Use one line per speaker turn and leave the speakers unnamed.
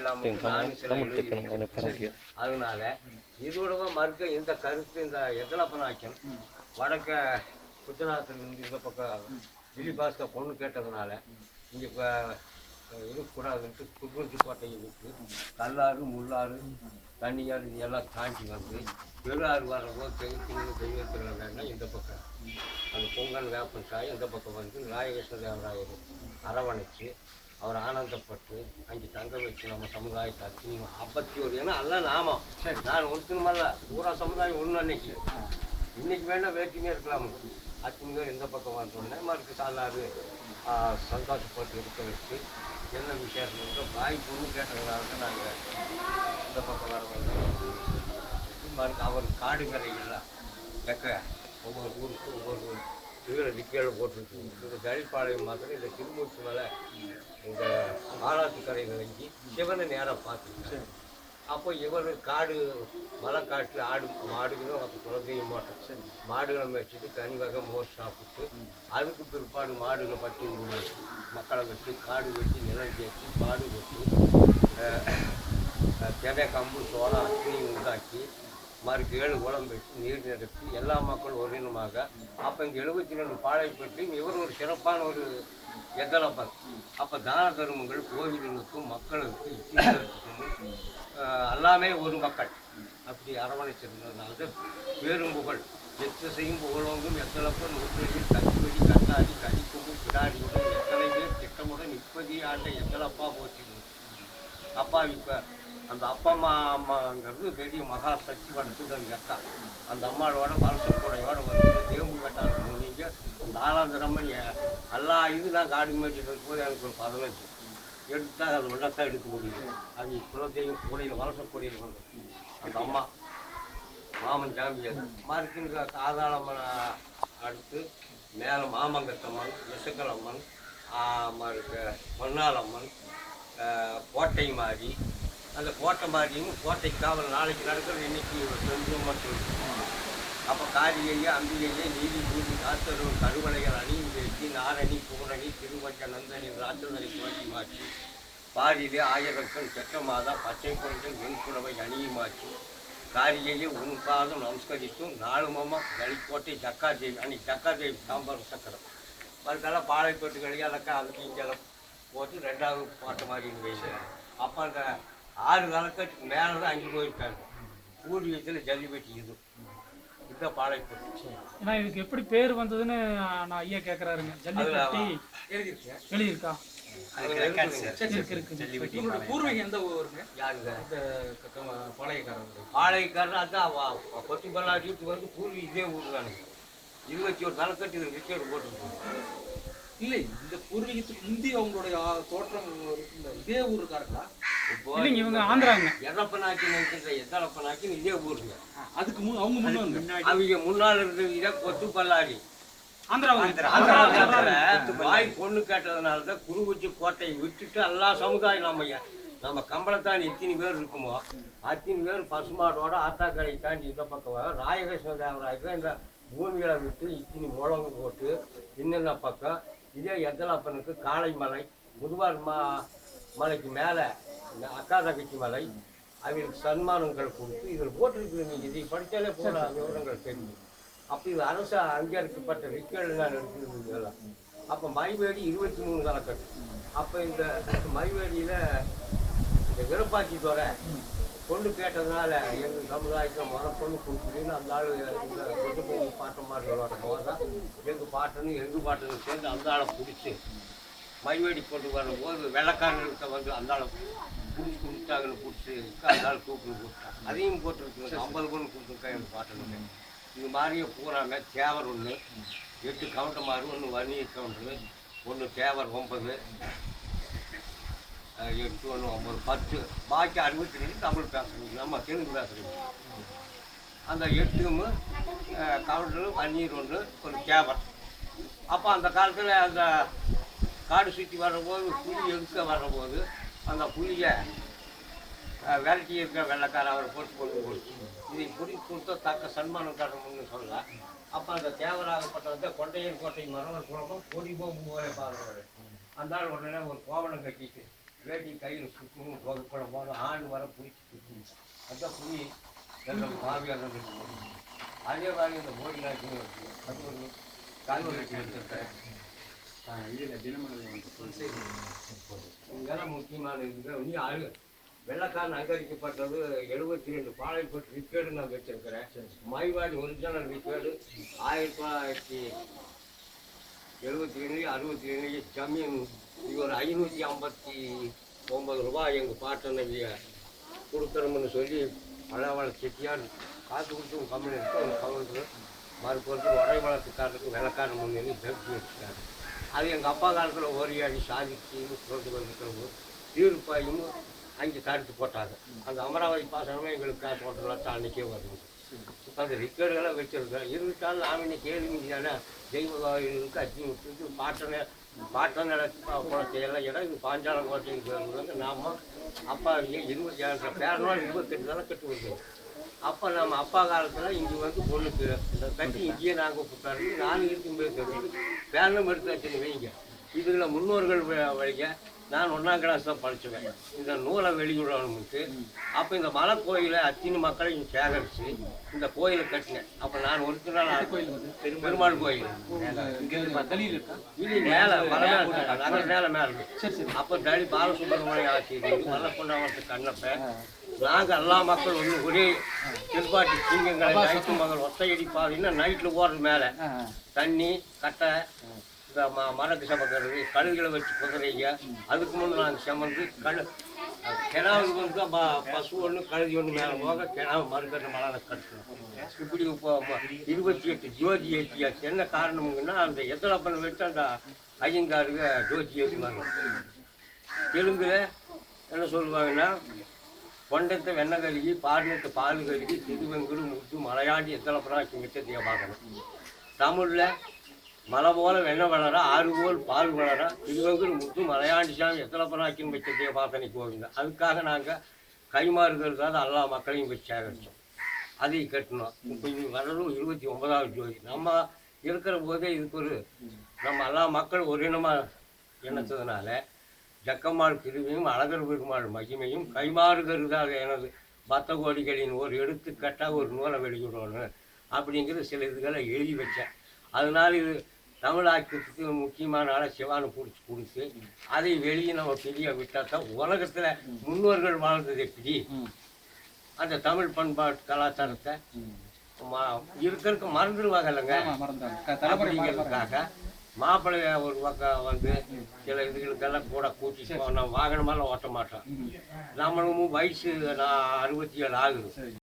இல்லாமல் நானும் சில எழுதி. அதனால இதோட மறுக்க இந்த கருத்து இந்த எதலப்பனாக்கியம் வடக்க குஜராத்திலிருந்து இந்த பக்கம் திலீபாஸ்கர் பொண்ணு கேட்டதுனால இங்கே இப்போ இருக்கக்கூடாதுன்ட்டு குருவஞ்சி கோட்டையை விட்டு கல்லாறு முள்ளாறு தண்ணியாறு இதெல்லாம் தாண்டி வந்து பெருஆறு வரப்போது தெய்வத்தில் வேண்டாம் இந்த பக்கம் அந்த பொங்கல் வேப்பன் சாய் இந்த பக்கம் வந்து நாயகேஸ்வர தேவராயர் அரவணைச்சு அவர் ஆனந்தப்பட்டு அங்கே தங்க வச்சு நம்ம சமுதாயத்தை அத்தியும் 51 ஏன்னா எல்லாம் நாமம் சரி நான் ஒருத்தனுமல்ல பூரா சமுதாயம் ஒன்று அன்னைக்கு இன்னைக்கு வேணால் வேற்றுமையாக இருக்கலாம் அத்திங்க இந்த பக்கம் வந்தோடனே மறுக்கு சாலாறு சந்தோஷப்பட்டு இருக்க வச்சு என்ன விசேஷம் பாய் பொண்ணு கேட்டதுனால நாங்கள் இந்த பக்கம் வர வந்தோம் மறுக்கு அவர் காடு கரைகள்லாம் வைக்க ஒவ்வொரு ஊருக்கு ஒவ்வொரு இதில் நிற்கையில் போட்டுருக்கு இந்த தழிப்பாளையம் மாத்திரம் இந்த திருமூர்த்தி மலை இந்த ஆலாத்து கரையில் வங்கி சிவனை நேராக பார்த்துருக்கேன். அப்போ இவர் காடு மலை காட்டில் மாடுகளும் அப்போ குலதெய்வம் மாட்டோம் மாடுகளை வச்சுட்டு தனி வகை மோர் சாப்பிட்டு அதுக்கு பிற்பாடு மாடுகளை பட்டி மக்களை வச்சு காடு வெட்டி நிலம் தேய்ச்சி மாடு வெட்டி தெனை கம்பு சோளம் அக்னியும் உண்டாக்கி மறுக்கு 7 குளம் வச்சு நீர் நிரப்பி எல்லா மக்களும் ஒருங்கினமாக அப்போ இங்கே 72 பாளையப்பட்டு இவர் ஒரு சிறப்பான ஒரு எதலப்பன். அப்போ தான தர்மங்கள் கோவில்களுக்கும் மக்களுக்கும் இத்திகளுக்கும் எல்லாமே ஒரு மக்கள் அப்படி அரவணைச்சிருந்ததுனால பேரும் புகழ் எத்தசையும் புகழோங்கும் எத்தலப்பன் நூற்றடியில் கத்திவெடி கண்ணாடி கடிக்கும்பும் பிடாடியுடன் எத்தனை பேர் திட்டமுடன் 30 ஆண்டை எத்தலப்பா போற்றிருந்தது. அப்பா இப்போ அந்த அப்பா அம்மாங்கிறது பெரிய மகா சக்தி படுத்துது அந்த அக்கா அந்த அம்மாவோட வருஷக்கூடையோட வந்து தேம்பு கட்டாங்க நீங்கள் அந்த ஆளாந்திரம்மன் எல்லா இது நான் காடு மேய்ச்சிட்டு இருக்கும்போது எனக்கு ஒரு 15 எடுத்தால் அது உள்ளத்தான் எடுக்க முடியும். அது குலத்தையும் கூடையில் வருஷக்கூடையில் வந்து அந்த அம்மா மாமன் ஜாம்பியது மறுக்குங்க காதாளம்மன் அடுத்து மேலே மாமங்கத்தம்மன் விசக்கலம்மன் மறுக்க பொன்னாளம்மன் கோட்டை மாதிரி அந்த கோட்டை மாதிரியும் கோட்டை காவல் நாளைக்கு நடக்கிறது இன்னைக்கு கொஞ்சம் மட்டும். அப்போ காரிகையே அம்பிகையே நீதி பூமி காத்தருள் கருவளைகள் அணியும் பேசி நாரணி பூரணி திருவச்ச நந்தனி ராஜநரி கோட்டி மாற்றி பாரிலே ஆயிரக்கன் செட்ட மாதா பச்சை குழந்தை வெண்குடவை அணியுமாச்சு காரிகையே உன் பாதம் நமஸ்கரித்தும் 4 மம்மா கலிக்கோட்டை ஜக்காதேவி அன்னைக்கு ஜக்காதேவி சாம்பார் சக்கரம் அதுக்கெல்லாம் பாளையப்பட்டு கழியாலக்கா அதுக்கு இங்கெல்லாம் போட்டு 2வது பாட்டு மாதிரி வைக்கிறேன். அப்போ அந்த 6 காலக்கட்டுக்கு மேலே தான் அங்கே போயிருக்காங்க. பூர்வீகத்தில் ஜல்லிபெட்டி இதுதான் பாளையப்பட்டு.
ஏன்னா இதுக்கு எப்படி பேர் வந்ததுன்னு நான் ஐயா கேட்குறாருங்க. ஜல்லிபெட்டி எழுதியிருக்கா?
பூர்வீகம் எந்த ஊருங்க?
யாருங்க?
பாளையக்காரர்
அதான் கொட்டி பல்லாட்டிட்டு வந்து பூர்வீகம் இதே ஊர் தானுங்க. 21 தலைக்கட்டு இது ரிப்பேர் போட்டுருக்கு.
இல்லை இந்த பூர்வீகத்துக்கு முந்தி அவங்களுடைய தோற்றம் இதே ஊருக்காரங்களா?
இல்லைங்க இவங்க ஆந்திராங்க.
எதப்பனாக்கி நினைக்கிற எதலப்பனாக்கி இதே ஊருங்க.
அதுக்கு அவங்க முன்னாடி
அவங்க முன்னால் இருந்த கொத்து பல்லாடி வாய் பொண்ணு கேட்டதுனால தான் குருகுச்சி கோட்டையை விட்டுட்டு எல்லா சமுதாயம் நம்ம கம்பளத்தாண்டி எத்தனை பேர் இருக்குமோ அத்தனை பேர் பசுமாட்டோட ஆத்தாக்கரை தாண்டி இந்த பக்கம் ராயகிருஷ்ண தேவராயக்கு இந்த பூமிகளை விட்டு இத்தனை முழங்கு போட்டு இன்னென்ன பக்கம் இதே எத்தலப்பனுக்கு காளைமலை முதுவார் மலைக்கு மேலே அக்கா தகச்சி மலை அவங்களுக்கு சன்மானங்கள் கொடுத்து இதில் போட்டிருக்கு. நீங்கள் இதை படித்தாலே போல விவரங்கள் தெரியும். அப்போ இது அரசு அங்கீகரிக்கப்பட்ட ரிக்கல் நான் எடுத்துருந்தது எல்லாம். அப்போ மைவேடி 23 தலைக்கட்டு. அப்போ இந்த மைவேடியில் இந்த விருப்பாச்சி துறை பொண்ணு கேட்டதுனால எங்கள் சமுதாயத்தில் பொண்ணு கொடுக்குறீன்னு அந்த ஆள் இந்த கொண்டு போய் பாட்டமார்களோட போதான் எங்கள் பாட்டனும் சேர்ந்து அந்த ஆளை பிடிச்சி மைவேடி கொண்டு வரும்போது வெள்ளக்காரங்களுக்கு வந்து அந்த ஆளை பிடிச்சி கொடுத்தாங்கன்னு பிடிச்சி அந்த ஆள் கூப்பிட்டு கொடுத்தாங்க. அதையும் போட்டுருக்கு 50 பொண்ணு கொடுத்துருக்கா எங்கள் பாட்டனுக்கு. இது மாதிரியே பூராமே தேவர் 1 8 கவுண்டர் மாறு 1 வன்னியர் கவுண்டரு 1 தேவர் 9 8 1 9 10 பாக்கி 62 தமிழ் பேசுறீங்க நம்ம தெலுங்கு பேசுறீங்க. அந்த 8ம் கவுண்டரு வன்னியர் 1 ஒரு தேவர். அப்போ அந்த காலத்தில் அந்த காடு சுற்றி வர்றபோது புலி எடுக்க வர்றபோது அந்த புலியை விரட்டி இருக்க வெள்ளைக்கார அவரை போட்டு கொண்டு போச்சு. இதை பிடிச்சி கொடுத்தா தக்க சன்மானம் தரணும்னு சொல்லலாம். அப்போ அந்த தேவராகப்பட்டதை கொண்டையர் கோட்டை மரவர் குழம்பம் கொடி போகும் போதே பாருவார். அந்த ஆள் உடனே ஒரு கோவணம் கட்டிட்டு வேட்டி கையில் சுற்றணும் புகைப்பட போகணும் ஆண்டு வர பிடிச்சி சுற்றணும் அதுதான் புளி எல்லாம் மாவியாரம் இருக்கும். அதே மாதிரி இந்த மோடி நாட்டிலும் இருக்குது. அது ஒரு கால்வெட்டி எடுத்துருக்கேன். இதெல்லாம் முக்கியமான இதுங்க. இன்னும் வெள்ளக்காரன் அங்கரிக்கப்பட்டது 72 பாளையப்பட்டு ரிப்பேர்டு நான் வச்சிருக்கிறேன். மைவாடி ஒரிஜினல் ரிப்பேர்டு 1977 67 ஜமீன். இது ஒரு 559 ரூபாய் எங்கள் பாட்டனவிய கொடுக்கணும்னு சொல்லி பழவள செட்டியார் காசு கொடுத்து கம்பெனி எடுத்து அந்த கவர்னருக்கு மறுபொருத்து உடைவளத்துக்காரருக்கு வெள்ளக்காரன் முன்னேறி ஜப்தி வச்சுட்டாரு. அது எங்கள் அப்பா காலத்தில் ஓரியாடி சாதிச்சு சொல்லிட்டு வந்துருக்கிறது தீர்ப்பாயும் அங்கே தடுத்து போட்டாங்க. அந்த அமராவதி பாசனமே எங்களுக்கு காசு போட்டலாம் அன்றைக்கே வருது. இப்போ அந்த ரிக்கர்டுகளை வச்சுருக்கேன். இருந்தாலும் நாம் இன்னைக்கு கேள்வி தானே தெய்வ கோயிலுக்கு அச்சி விட்டுட்டு பாட்டன் குளத்தையெல்லாம் இடம் இது பாஞ்சாலம் கோட்டைக்கு வந்து நாம் அப்பா 27 பேரனால் 28 தானே கட்டு வருது. அப்போ நம்ம அப்பா காலத்தில் இங்கே வந்து பொண்ணுக்கு இந்த கட்டி இங்கேயே நாங்கள் கூப்பிட்டாரு. நானும் இருக்கும்போது தெரிஞ்சு பேரனும் எடுத்து வச்சுன்னு வைங்க. இதில் முன்னோர்கள் வழிக நான் 1ஆம் கிளாஸ் தான் படிச்சுவேன். இந்த நூலை வெளியிடணும்ட்டு அப்போ இந்த மலை கோயிலை அத்தினி மக்களையும் சேகரித்து இந்த கோயிலை கட்டினேன். அப்போ நான் ஒரிஜினல் கோயில் பெருமாள் கோயில் இது மேலே மலை நகர் மேலே இருக்கு. அப்போ தனி பாலசுப்ரமணிய ஆசிரியர் மல்லப்பொண்டாவரத்து கண்ணப்ப நாங்கள் எல்லா மக்கள் வந்து ஒரே திருப்பாட்டி சிங்கங்களை நைட்டு மகள் ஒத்தையடி பாதின்னா நைட்டில் போகிறது மேலே தண்ணி கட்டை இந்த மரக்கு சமைக்கிறது கழுகுகளை வச்சு குதிரைங்க. அதுக்கு முன்னே நாங்கள் சமைந்து கிணாவுக்கு வந்து பசு ஒன்று கழுதி ஒன்று மேலே போக கிணாவு மறுக்கட்டு மலான கட்டணும். இப்படி இப்போ 28 ஜோதி ஏற்றியாச்சு. என்ன காரணமுங்கன்னா அந்த எத்தலப்பனை வச்சு அந்த ஐயங்காருக்கு ஜோதி ஏற்றுவாங்க. தெலுங்குல என்ன சொல்லுவாங்கன்னா கொண்டத்தை வெண்ணெய் கருகி பாடினத்தை பால் கருகி திருவெங்குடு முத்து மலையாண்டி எத்தலப்பனாக்கி மிச்சத்தையே பார்க்கணும். தமிழில் மலை போல வெண்ணெய் வளர ஆறு போல் பால் வளர திருவெங்குடு முத்து மலையாண்டி சாமி எத்தலப்பனாக்கின்னு மிச்சத்தையே பார்த்தனைக்கு போவீங்க. அதுக்காக நாங்கள் கைமாறுதற்காக எல்லா மக்களையும் போய் சேகரித்தோம். அதையும் கட்டணும். இப்போ இது வரலும் 29வது ஜோதி. நம்ம இருக்கிற போதே இதுக்கு ஒரு நம்ம எல்லா மக்கள் ஒரு இனமாக இணைத்ததுனால ஜக்கம்மாள் கிருவியும் அழகர் பெருமாள் மகிமையும் கைமாறுகிறதாக எனது பத்த கோடிகளின் ஒரு எடுத்துக்கட்டாக ஒரு நூலை வெளியிடணும் அப்படிங்கிற சில இதுகளை எழுதி வச்சேன். அதனால் இது தமிழாக்கத்துக்கு முக்கியமான ஆளை சிவானை பிடிச்சி கொடுத்து அதை வெளியே நம்ம பெரிய விட்டால் தான் உலகத்தில் முன்னோர்கள் வாழ்ந்தது எப்படி அந்த தமிழ் பண்பாட்டு கலாச்சாரத்தை இருக்கிறதுக்கு மறந்துடுவாங்க இல்லைங்க. அப்படிங்கிறதுக்காக மாப்பிள்ளைய ஒரு பக்கம் வந்து சில இதுகளுக்கெல்லாம் கூட கூட்டிட்டு போவோம். நம்ம வாகனமெல்லாம் ஓட்ட மாட்டோம். நம்மளும் வயசு 67 ஆகுது.